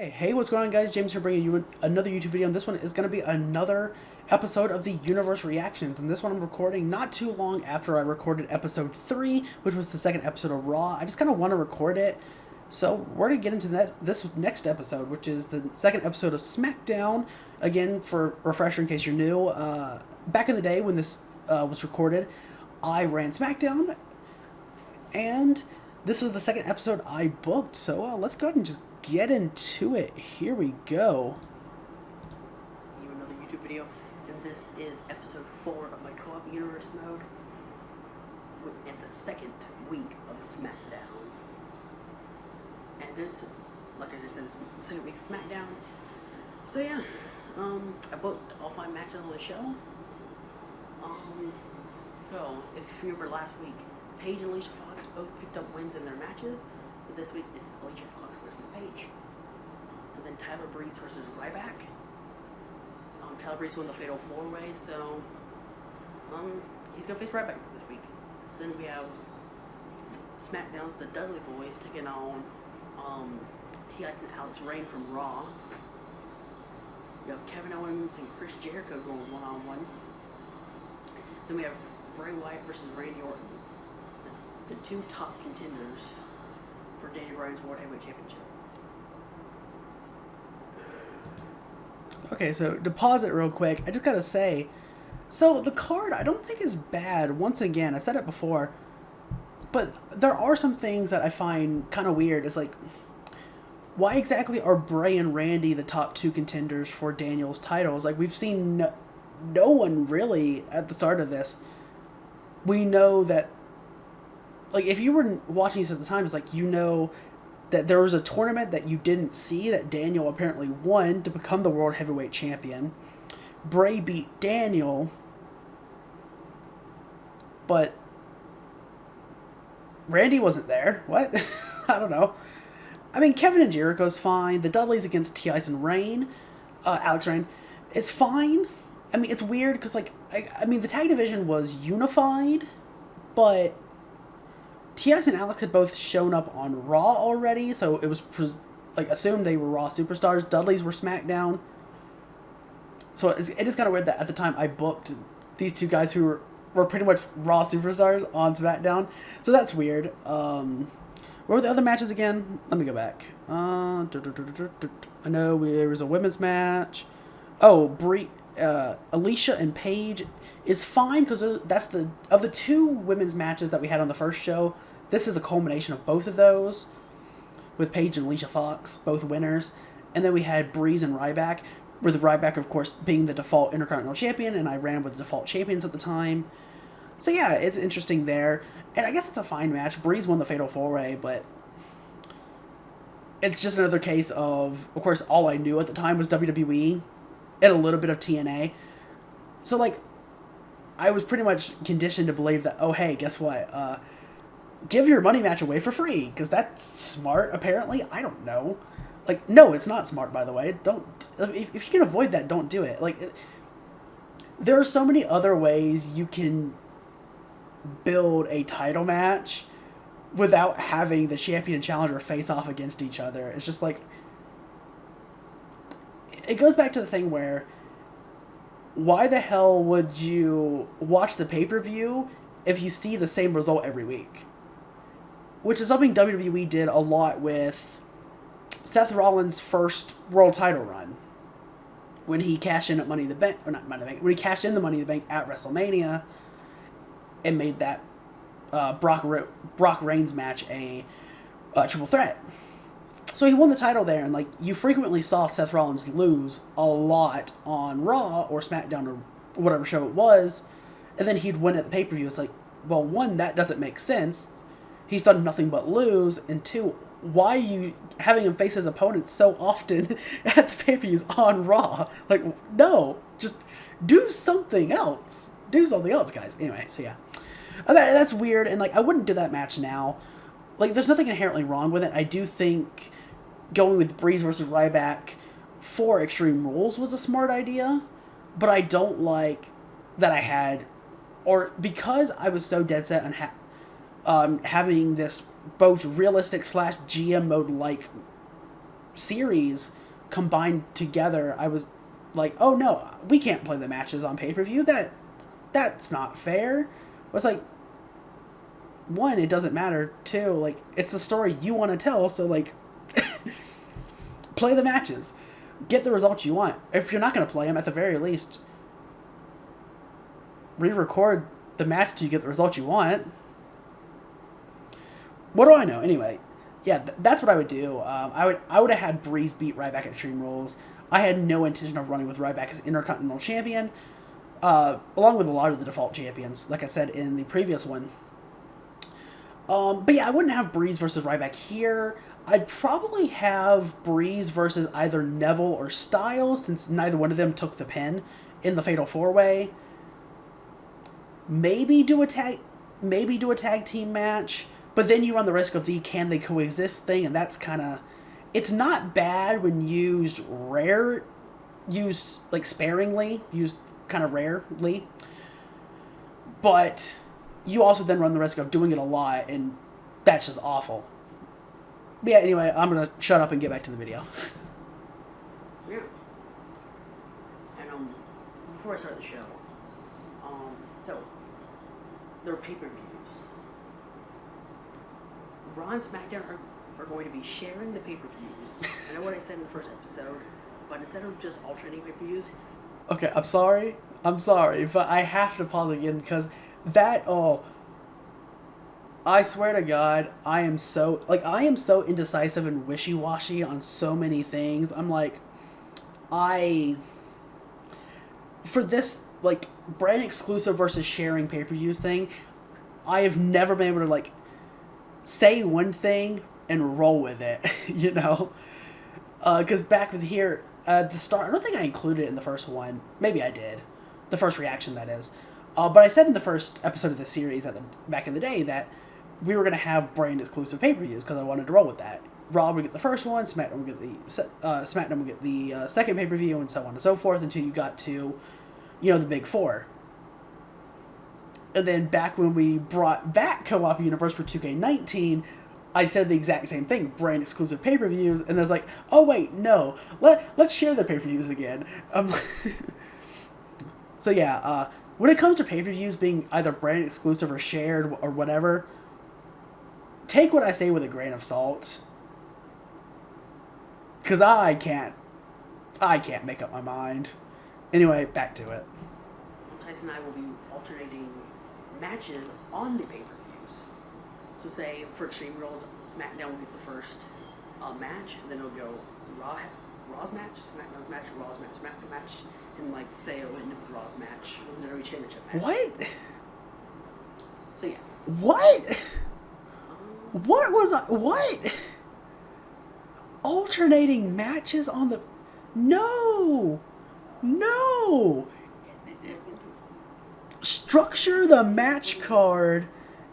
Hey, what's going on, guys? James here bringing you another YouTube video, and this one is going to be another episode of the Universe Reactions, and this one I'm recording not too long after I recorded episode 3, which was the second episode of Raw. I just kind of want to record it, so we're going to get into this next episode, which is the second episode of Smackdown. Again, for refresher in case you're new, back in the day when this was recorded, I ran Smackdown, and this is the second episode I booked, so let's go ahead and just get into it. Here we go. Another YouTube video, and this is episode 4 of my co-op universe mode, in the second week of Smackdown. And this, like I just said, this is the second week of Smackdown. So yeah, I booked all 5 matches on the show. So if you remember last week, Paige and Alicia Fox both picked up wins in their matches. But this week it's Alicia Fox versus Paige. And then Tyler Breeze versus Ryback. Tyler Breeze won the Fatal 4-Way, so he's gonna face Ryback this week. Then we have SmackDown's the Dudley Boys taking on T.I. and Alex Rain from Raw. We have Kevin Owens and Chris Jericho going one-on-one. Then we have Bray Wyatt versus Randy Orton, the 2 top contenders for Danny Bryan's World Heavyweight Championship. Okay, so to pause it real quick, I just gotta say, so the card I don't think is bad. Once again, I said it before, but there are some things that I find kind of weird. It's like, why exactly are Bray and Randy the top 2 contenders for Daniel's titles? Like, we've seen no one really at the start of this. We know that, like, if you were watching this at the time, it's like, you know that there was a tournament that you didn't see that Daniel apparently won to become the World Heavyweight Champion. Bray beat Daniel, but Randy wasn't there. What? I don't know. I mean, Kevin and Jericho's fine. The Dudleys against T.I. and Rain, Alex Rain, it's fine. I mean, it's weird because, like, I mean, the tag division was unified, but T.I. and Alex had both shown up on Raw already, so it was, like, assumed they were Raw superstars. Dudleys were SmackDown. So it is kind of weird that at the time I booked these 2 guys who were pretty much Raw superstars on SmackDown. So that's weird. What were the other matches again? Let me go back. I know there was a women's match. Oh, Alicia and Paige is fine because that's of the 2 women's matches that we had on the first show. This is the culmination of both of those, with Paige and Alicia Fox, both winners. And then we had Breeze and Ryback, with Ryback, of course, being the default Intercontinental Champion, and I ran with the default champions at the time. So yeah, it's interesting there. And I guess it's a fine match. Breeze won the Fatal 4-Way, but it's just another case of course, all I knew at the time was WWE and a little bit of TNA. So, like, I was pretty much conditioned to believe that, oh, hey, guess what? Give your money match away for free, because that's smart, apparently. I don't know. Like, no, it's not smart, by the way. Don't, if you can avoid that, don't do it. Like, there are so many other ways you can build a title match without having the champion and challenger face off against each other. It's just like, it goes back to the thing where, why the hell would you watch the pay-per-view if you see the same result every week? Which is something WWE did a lot with Seth Rollins' first world title run, when he cashed in at Money in the Bank, or not Money in the Bank, when he cashed in the Money in the Bank at WrestleMania and made that Brock Reigns match a triple threat. So he won the title there, and, like, you frequently saw Seth Rollins lose a lot on Raw or SmackDown or whatever show it was, and then he'd win at the pay-per-view. It's like, well, 1, that doesn't make sense. He's done nothing but lose, and 2, why are you having him face his opponents so often at the pay-per-views on Raw? Like, no, just do something else. Do something else, guys. Anyway, so yeah. That's weird, and, like, I wouldn't do that match now. Like, there's nothing inherently wrong with it. I do think going with Breeze versus Ryback for Extreme Rules was a smart idea, but I don't like that I had, or because I was so dead set on having this both realistic / GM mode like series combined together, I was like, oh no, we can't play the matches on pay-per-view. That's not fair. It was like, one, it doesn't matter. Two, like, it's the story you want to tell, so like play the matches. Get the results you want. If you're not going to play them, at the very least, re-record the match till you get the result you want. What do I know? Anyway, yeah, that's what I would do. I would have had Breeze beat Ryback at Extreme Rules. I had no intention of running with Ryback as Intercontinental Champion, along with a lot of the default champions, like I said in the previous one. But yeah, I wouldn't have Breeze versus Ryback here. I'd probably have Breeze versus either Neville or Styles, since neither one of them took the pin in the Fatal 4-Way. Maybe do a tag team match, but then you run the risk of the can they coexist thing, and that's kind of, it's not bad when used like sparingly, used kind of rarely, but you also then run the risk of doing it a lot, and that's just awful. But yeah, anyway, I'm going to shut up and get back to the video. Yeah. And before I start the show, so there are pay-per-views. Raw and Smackdown are going to be sharing the pay-per-views. I know what I said in the first episode, but instead of just alternating pay-per-views... Okay, I'm sorry, but I have to pause again because I swear to God, I am so indecisive and wishy-washy on so many things. I'm like, for this, like, brand exclusive versus sharing pay-per-views thing, I have never been able to, like, say one thing and roll with it, you know? Because back with here, at the start, I don't think I included it in the first one. Maybe I did. The first reaction, that is. But I said in the first episode of the series back in the day that we were going to have brand exclusive pay-per-views because I wanted to roll with that. Raw would get the first one, SmackDown would get the second pay-per-view, and so on and so forth until you got to, the big four. And then back when we brought back Co-op Universe for 2K19, I said the exact same thing, brand exclusive pay-per-views, and I was like, oh wait, no, let's share the pay-per-views again. So yeah, when it comes to pay-per-views being either brand exclusive or shared or whatever, take what I say with a grain of salt. Because I can't make up my mind. Anyway, back to it. Tyson and I will be alternating matches on the pay-per-views. So say, for Extreme Rules, SmackDown will get the first match, and then it'll go Raw's match, SmackDown's match, Raw's match, SmackDown match, and like, say it'll end up with Raw's match, with the WWE Championship match. What? So yeah. What? What? Alternating matches on the... No! Structure the match card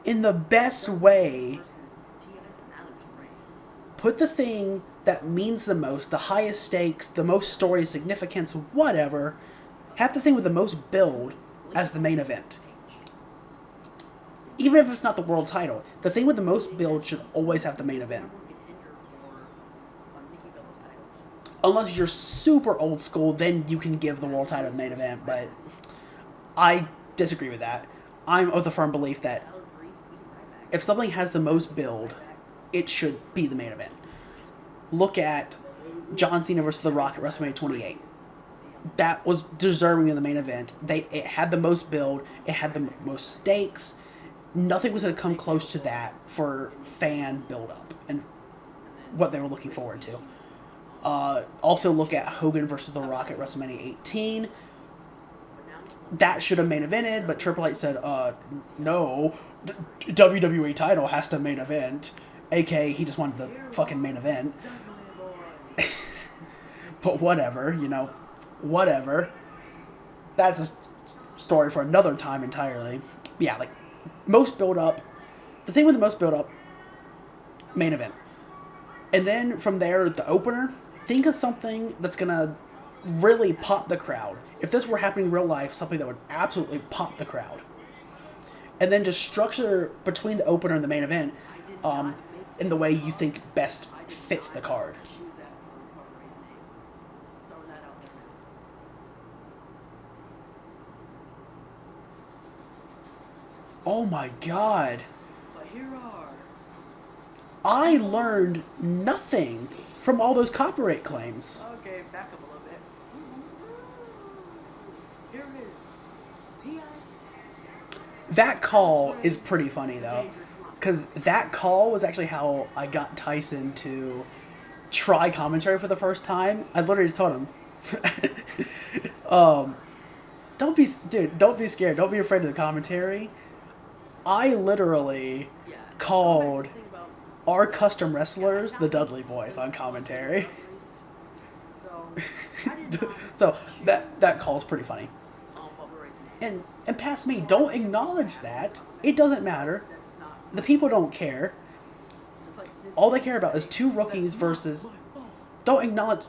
in the best way. Put the thing that means the most, the highest stakes, the most story significance, whatever, have the thing with the most build as the main event. Even if it's not the world title, the thing with the most build should always have the main event. Unless you're super old school, then you can give the world title the main event, but I disagree with that. I'm of the firm belief that if something has the most build, it should be the main event. Look at John Cena versus The Rock at WrestleMania 28. That was deserving of the main event. It had the most build, it had the most stakes. Nothing was going to come close to that for fan build-up and what they were looking forward to. Also look at Hogan versus The Rock at WrestleMania 18. That should have main evented, but Triple H said, no, WWE title has to main event. AKA, he just wanted the fucking main event. But whatever, whatever. That's a story for another time entirely. But yeah, like, most build-up, the thing with the most build-up, main event. And then from there, the opener, think of something that's going to really pop the crowd. If this were happening in real life, something that would absolutely pop the crowd. And then just structure between the opener and the main event in the way you think best fits the card. Oh my god. But here are. I learned nothing from all those copyright claims. Okay, back up a little bit. Here it is. T.I.'s. That call is pretty funny though, because that call was actually how I got Tyson to try commentary for the first time. I literally told him, don't be scared. Don't be afraid of the commentary. I literally Yeah. called Think about our custom wrestlers the Dudley Boys on commentary. So, I did not So that call is pretty funny. what we're rating. And past me, don't acknowledge that. It doesn't matter. That's not. The people don't care. Just like Snitch All they care about is two rookies versus. Don't acknowledge.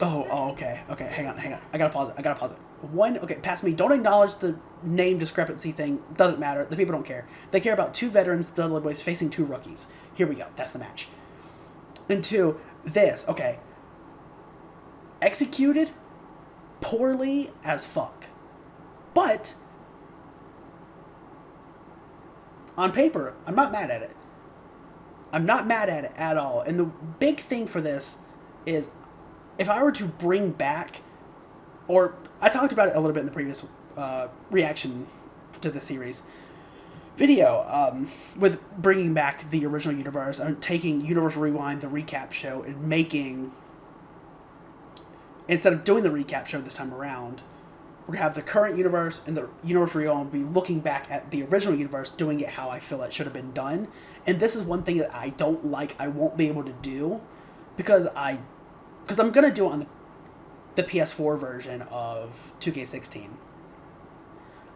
Oh, okay. Okay, hang on. I gotta pause it. One, okay, past me. Don't acknowledge the name discrepancy thing. Doesn't matter. The people don't care. They care about two veterans, the Dudley Boys, facing two rookies. Here we go. That's the match. And two, this. Okay. Executed poorly as fuck. But on paper, I'm not mad at it. I'm not mad at it at all. And the big thing for this is if I were to bring back, or I talked about it a little bit in the previous reaction to the series video, with bringing back the original universe and taking Universal Rewind, the recap show, and making, instead of doing the recap show this time around, we're going to have the current universe and the Universal Rewind be looking back at the original universe, doing it how I feel it should have been done. And this is one thing that I don't like, I won't be able to do, because I'm going to do it on the PS4 version of 2K16.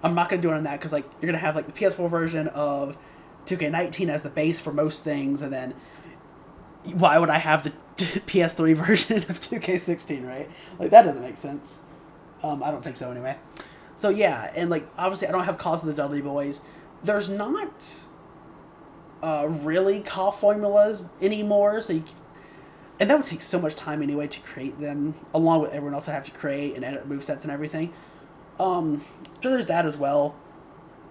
I'm not going to do it on that because like you're going to have like the PS4 version of 2K19 as the base for most things, and then why would I have the PS3 version of 2K16, right? Like that doesn't make sense. I don't think so anyway. So yeah, and like obviously I don't have calls of the Dudley Boys. There's not really call formulas anymore, so and that would take so much time anyway to create them, along with everyone else I have to create and edit movesets and everything. So there's that as well.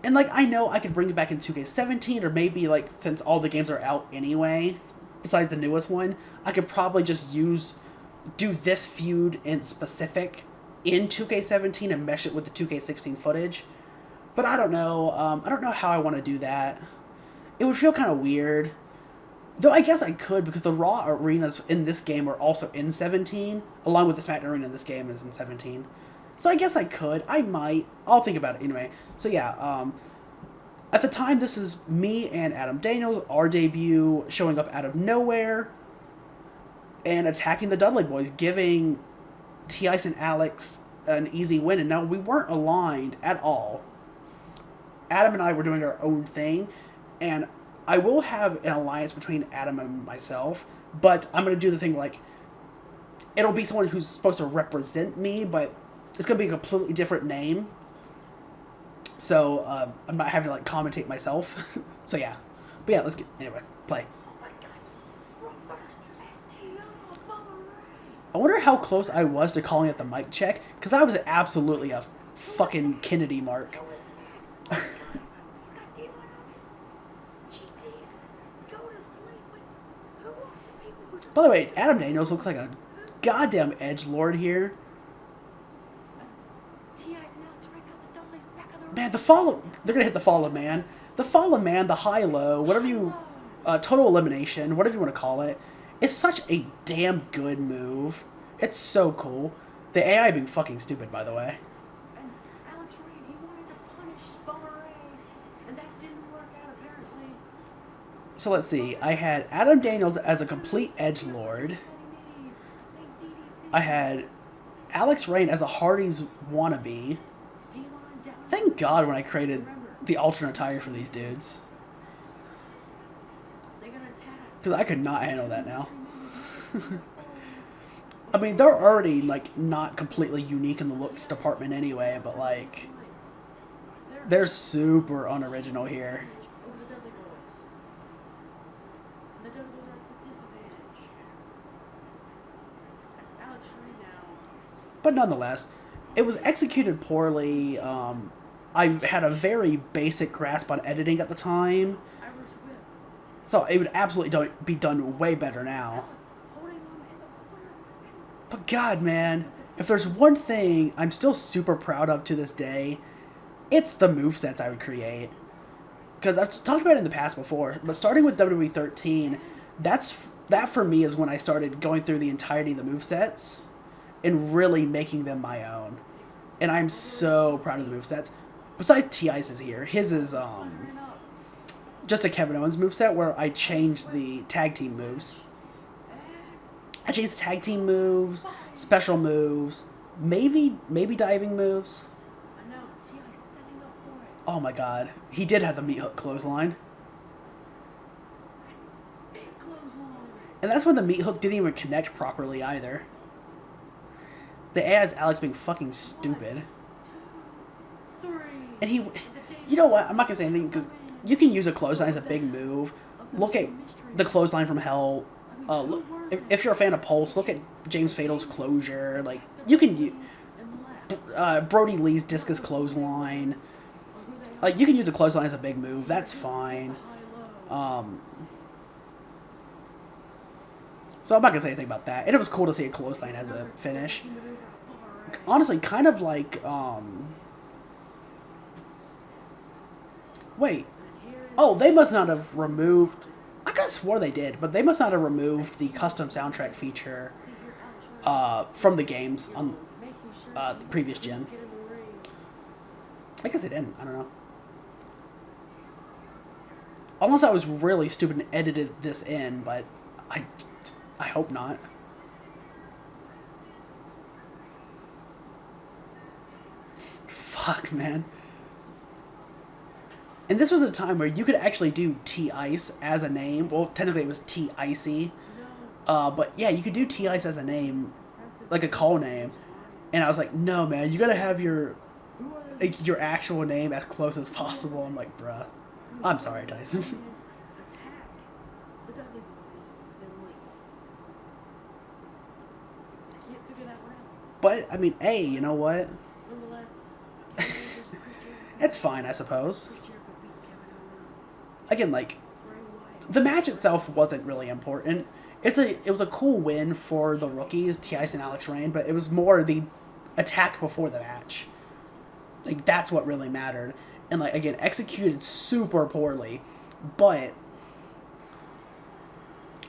And like I know I could bring it back in 2K17, or maybe like since all the games are out anyway, besides the newest one, I could probably just do this feud in specific in 2K17 and mesh it with the 2K16 footage. But I don't know. I don't know how I want to do that. It would feel kind of weird. Though I guess I could, because the Raw arenas in this game are also in 17, along with the SmackDown arena in this game is in 17. So I guess I could. I might. I'll think about it anyway. So yeah, at the time, this is me and Adam Daniels, our debut, showing up out of nowhere and attacking the Dudley Boys, giving T.I.S. and Alex an easy win. And now we weren't aligned at all. Adam and I were doing our own thing, and I will have an alliance between Adam and myself, but I'm going to do the thing like, it'll be someone who's supposed to represent me, but it's going to be a completely different name. So, I'm not having to like commentate myself. So yeah. But yeah, let's get, anyway, play. Oh my god. Reverse STO. I wonder how close I was to calling it the mic check, because I was absolutely a fucking Kennedy mark. By the way, Adam Daniels looks like a goddamn edgelord here. Man, the fall, they're going to hit the Fallen Man. The Fallen Man, the high-low, whatever you, total elimination, whatever you want to call it, is such a damn good move. It's so cool. The AI being fucking stupid, by the way. And Alex Reed, he wanted to punish Bummer Ray, and that didn't work out apparently. So let's see. I had Adam Daniels as a complete edgelord. I had Alex Rain as a Hardy's wannabe. Thank God when I created the alternate attire for these dudes. Because I could not handle that now. I mean, they're already, like, not completely unique in the looks department anyway, but, like, they're super unoriginal here. But nonetheless, it was executed poorly. I had a very basic grasp on editing at the time, so it would absolutely be done way better now. But God, man, if there's one thing I'm still super proud of to this day, it's the movesets I would create. Because I've talked about it in the past before, but starting with WWE 13, that for me is when I started going through the entirety of the movesets and really making them my own. And I'm so proud of the movesets. Besides T.I.'s here, his is just a Kevin Owens moveset where I changed the tag team moves. I changed the tag team moves, special moves, maybe diving moves. Oh my God, he did have the meat hook clothesline. And that's when the meat hook didn't even connect properly either. The ad has Alex being fucking stupid. And he, you know what, I'm not gonna say anything because you can use a clothesline as a big move. Look at the clothesline from Hell. Look, if you're a fan of Pulse, look at James Fatal's closure. Like, you can use Brody Lee's discus clothesline. Like, you can use a clothesline as a big move. That's fine. So I'm not gonna say anything about that. And it was cool to see a clothesline as a finish. Honestly, kind of like wait. Oh, they must not have removed. I could have swore they did, but they must not have removed the custom soundtrack feature from the games on the previous gen. I guess they didn't. I don't know. Unless I was really stupid and edited this in, but I hope not. Fuck, man. And this was a time where you could actually do T-Ice as a name. Well, technically it was T-Icy. But yeah, you could do T-Ice as a name, like a call name. And I was like, no, man, you gotta have your actual name as close as possible. I'm like, bruh. I'm sorry, Tyson. But, I mean, hey, you know what? It's fine, I suppose. Again, like, the match itself wasn't really important. It was a cool win for the rookies, T.I.C. and Alex Reign, but it was more the attack before the match. Like, that's what really mattered. And, like, again, executed super poorly. But,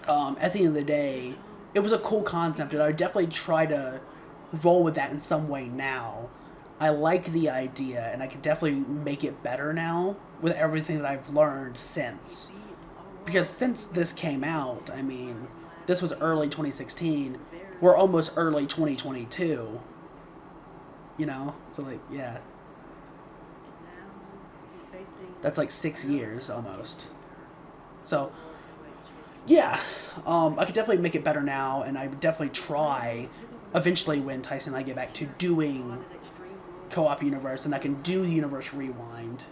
at the end of the day, it was a cool concept, and I would definitely try to roll with that in some way now. I like the idea, and I can definitely make it better now with everything that I've learned since. Because since this came out, I mean, this was early 2016, we're almost early 2022. You know? So, like, yeah. That's like 6 years, almost. So, yeah. I could definitely make it better now, and I would definitely try, eventually when Tyson and I get back to doing Co-op Universe, and I can do the Universe Rewind.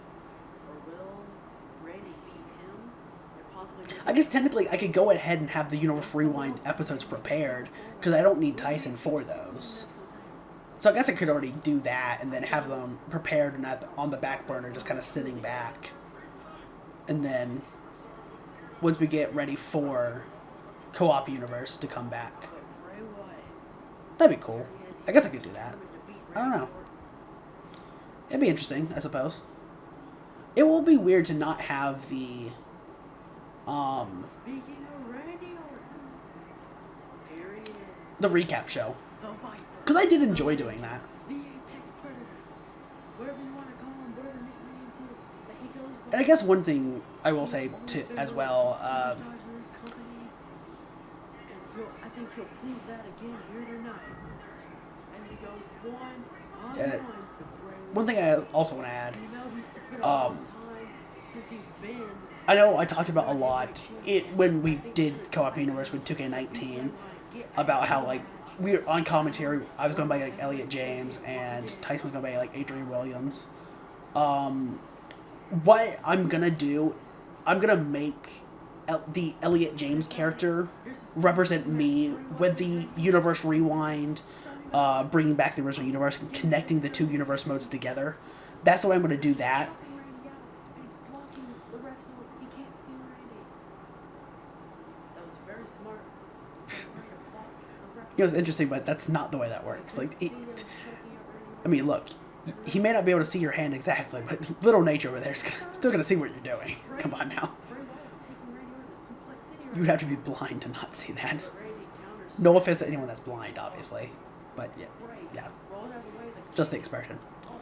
I guess technically I could go ahead and have the Universe Rewind episodes prepared, because I don't need Tyson for those. So I guess I could already do that, and then have them prepared and on the back burner, just kind of sitting back. And then, once we get ready for Co-op Universe to come back. That'd be cool. I guess I could do that. I don't know. It'd be interesting, I suppose. It will be weird to not have the recap show. Because I did enjoy doing that. And I guess one thing I will say as well, one thing I also want to add, I know I talked about a lot when we did Co-op Universe with 2K19 about how, like, we were on commentary, I was going by like Elliot James and Tyson was going by like Adrian Williams. What I'm gonna do, I'm gonna make the Elliot James character represent me with the Universe Rewind, bringing back the original universe and connecting the two universe modes together. that's the way I'm going to do that. Randy out, and he's blocking the ref so he can't see Randy. That was very smart. Right to block the ref. You know, it's interesting, but that's not the way that works. Like, See him choking at Randy. I mean, look, he may not be able to see your hand exactly, but little nature over there is still going to see what you're doing. Come on now. Bray Wyatt's taking Randy over to Suplex City right You would have to be blind to not see that. now. Randy counters. No offense to anyone that's blind, obviously. But yeah, Bray yeah, rolled out of the way, the just the expression. oh,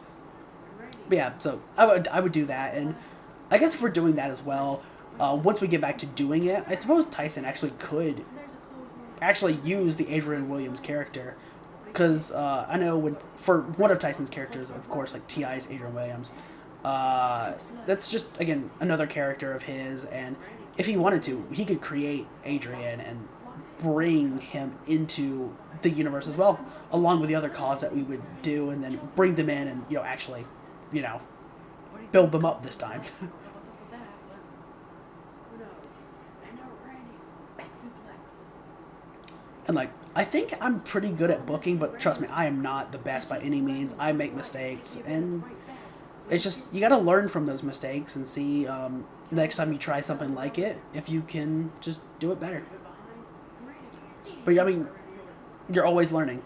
and Randy. But yeah, so I would do that, and I guess if we're doing that as well, once we get back to doing it, I suppose Tyson actually could And there's a clothesline. actually use the Adrian Williams character, because I know when for one of Tyson's characters, of course, like T.I.'s Adrian Williams, that's just again another character of his, and if he wanted to, he could create Adrian and bring him into the universe as well, along with the other cause that we would do, and then bring them in and actually, build them up this time. What's up with that? But who knows? And now Randy, back suplex. And like, I think I'm pretty good at booking, but trust me, I am not the best by any means. I make mistakes, and it's just, you gotta learn from those mistakes and see next time you try something like it, if you can just do it better. But I mean, you're always learning.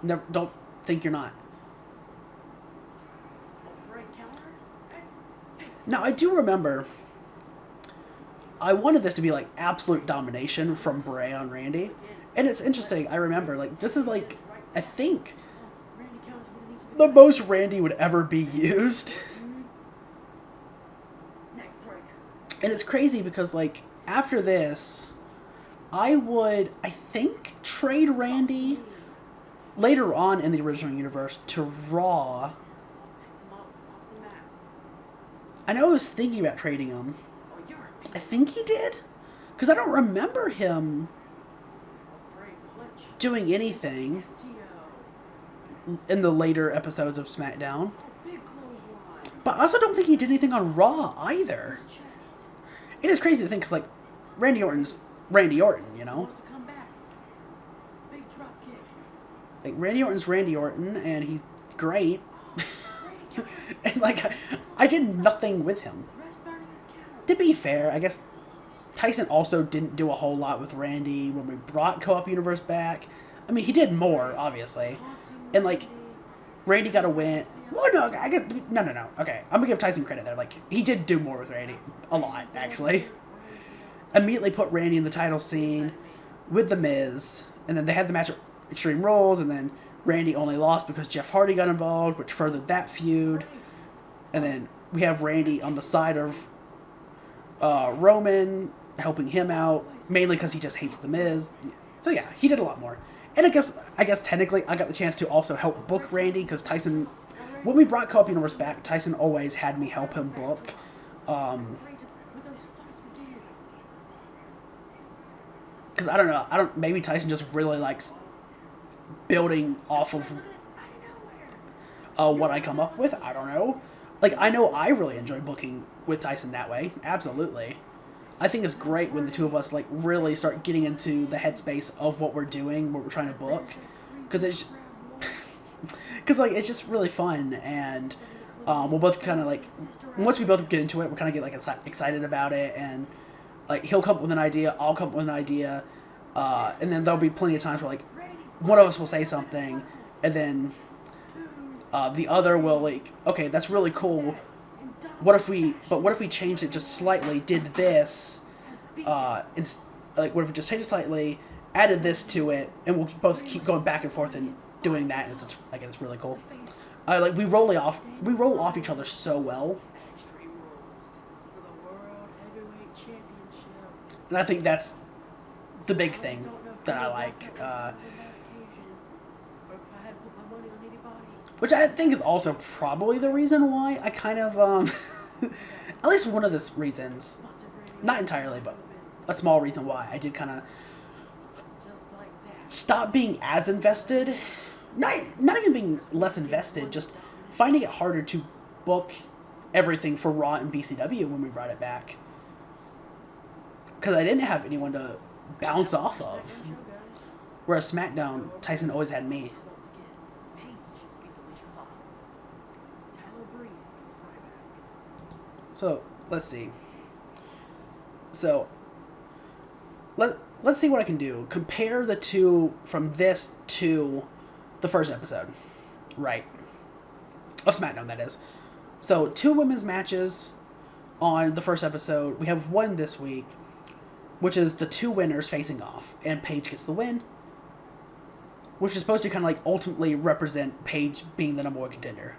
Never, don't think you're not. Now, I do remember, I wanted this to be like absolute domination from Bray on Randy. And it's interesting, I remember, like, this is like, I think, the most Randy would ever be used. And it's crazy because, like, after this, I would, I think, trade Randy later on in the original universe to Raw. I know I was thinking about trading him. I think he did. Because I don't remember him doing anything in the later episodes of SmackDown. But I also don't think he did anything on Raw either. It is crazy to think, because, like, Randy Orton's Randy Orton, Like, Randy Orton's Randy Orton, and he's great. And, like, I did nothing with him. To be fair, I guess Tyson also didn't do a whole lot with Randy when we brought Co-op Universe back. I mean, he did more, obviously. And, like, Randy got a win. Well, no. Okay, I'm gonna give Tyson credit there. Like, he did do more with Randy. A lot, actually. Immediately put Randy in the title scene with The Miz. And then they had the match at Extreme Rules. And then Randy only lost because Jeff Hardy got involved, which furthered that feud. And then we have Randy on the side of Roman, helping him out. Mainly because he just hates The Miz. So yeah, he did a lot more. And I guess technically I got the chance to also help book Randy, because Tyson, when we brought Co-op Universe back, Tyson always had me help him book. Because I don't know, maybe Tyson just really likes building off of what I come up with. I don't know. Like, I know I really enjoy booking with Tyson that way. Absolutely. I think it's great when the two of us, like, really start getting into the headspace of what we're doing, what we're trying to book. Because it's just really fun, and we'll both kind of, like, once we both get into it, we kind of get, like, excited about it, and, like, he'll come up with an idea, I'll come up with an idea, and then there'll be plenty of times where, like, one of us will say something, and then the other will, like, okay, that's really cool. What if we changed it just slightly, did this, what if we just changed it slightly, added this to it, and we'll both keep going back and forth and doing that, and it's really cool. Like, we roll off each other so well. And I think that's the big thing that I like. Which I think is also probably the reason why I kind of, at least one of the reasons, not entirely, but a small reason why I did kind of stop being as invested. Not even being less invested, just finding it harder to book everything for Raw and BCW when we brought it back. Because I didn't have anyone to bounce off of. Whereas SmackDown, Tyson always had me. So let's see. So let's see what I can do. Compare the two from this to the first episode, right? Of SmackDown, that is. So 2 women's matches on the first episode. We have one this week, which is the 2 winners facing off, and Paige gets the win, which is supposed to kind of like ultimately represent Paige being the #1 contender.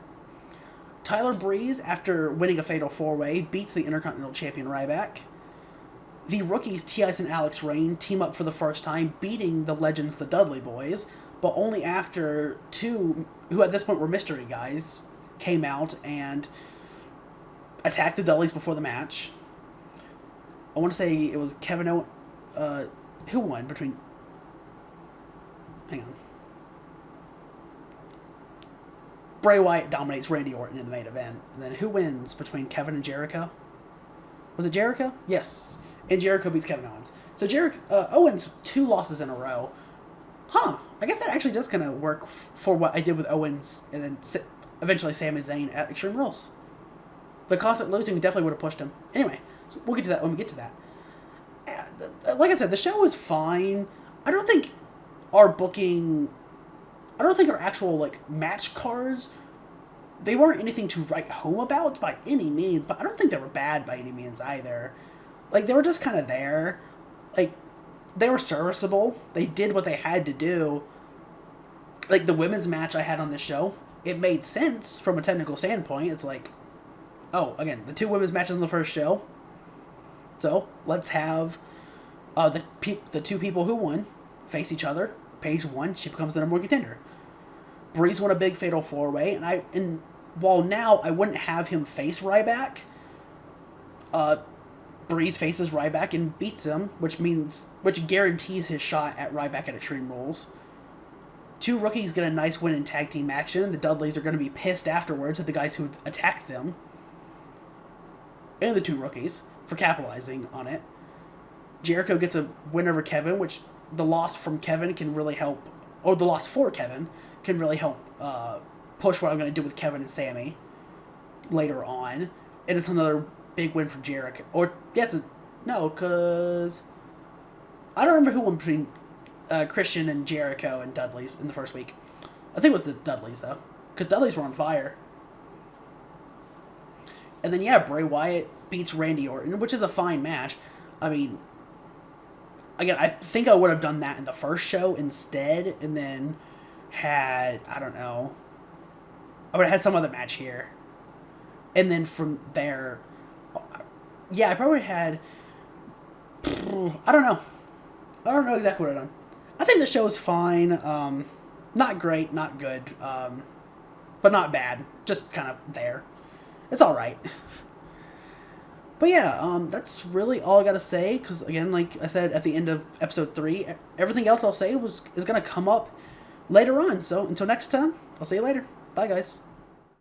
Tyler Breeze, after winning a Fatal 4-Way, beats the Intercontinental Champion Ryback. The rookies, T.I.S. and Alex Rain, team up for the first time, beating the Legends, the Dudley Boys, but only after 2, who at this point were mystery guys, came out and attacked the Dudleys before the match. I want to say it was Kevin Owens. Who won between... Hang on. Bray Wyatt dominates Randy Orton in the main event. And then who wins between Kevin and Jericho? Was it Jericho? Yes. And Jericho beats Kevin Owens. So Owens, 2 losses in a row. Huh. I guess that actually does kind of work for what I did with Owens and then eventually Sami Zayn at Extreme Rules. The constant losing definitely would have pushed him. Anyway, so we'll get to that when we get to that. Like I said, the show was fine. I don't think our actual, like, match cards, they weren't anything to write home about by any means, but I don't think they were bad by any means either. Like, they were just kind of there. Like, they were serviceable. They did what they had to do. Like, the women's match I had on this show, it made sense from a technical standpoint. It's like, oh, again, the 2 women's matches on the first show. So, let's have the 2 people who won face each other. Paige won. She becomes the #1 contender. Breeze won a big Fatal 4-Way, and while now I wouldn't have him face Ryback, Breeze faces Ryback and beats him, which guarantees his shot at Ryback at Extreme Rules. 2 rookies get a nice win in tag team action. The Dudleys are going to be pissed afterwards at the guys who attacked them, and the 2 rookies, for capitalizing on it. Jericho gets a win over Kevin, which the loss from Kevin can really help, or the loss for Kevin can really help push what I'm going to do with Kevin and Sammy later on. And it's another big win for Jericho. Or, yes, no, because I don't remember who won between Christian and Jericho and Dudley's in the first week. I think it was the Dudleys, though, because Dudleys were on fire. And then, yeah, Bray Wyatt beats Randy Orton, which is a fine match. I mean, again, I think I would have done that in the first show instead, and then had, I don't know, I would have had some other match here. And then from there, yeah, I probably had, I don't know. I don't know exactly what I've done. I think the show is fine. Not great, not good, but not bad. Just kind of there. It's alright. But yeah, that's really all I gotta say, because again, like I said at the end of episode 3, everything else I'll say is gonna come up later on. So until next time, I'll see you later. Bye, guys.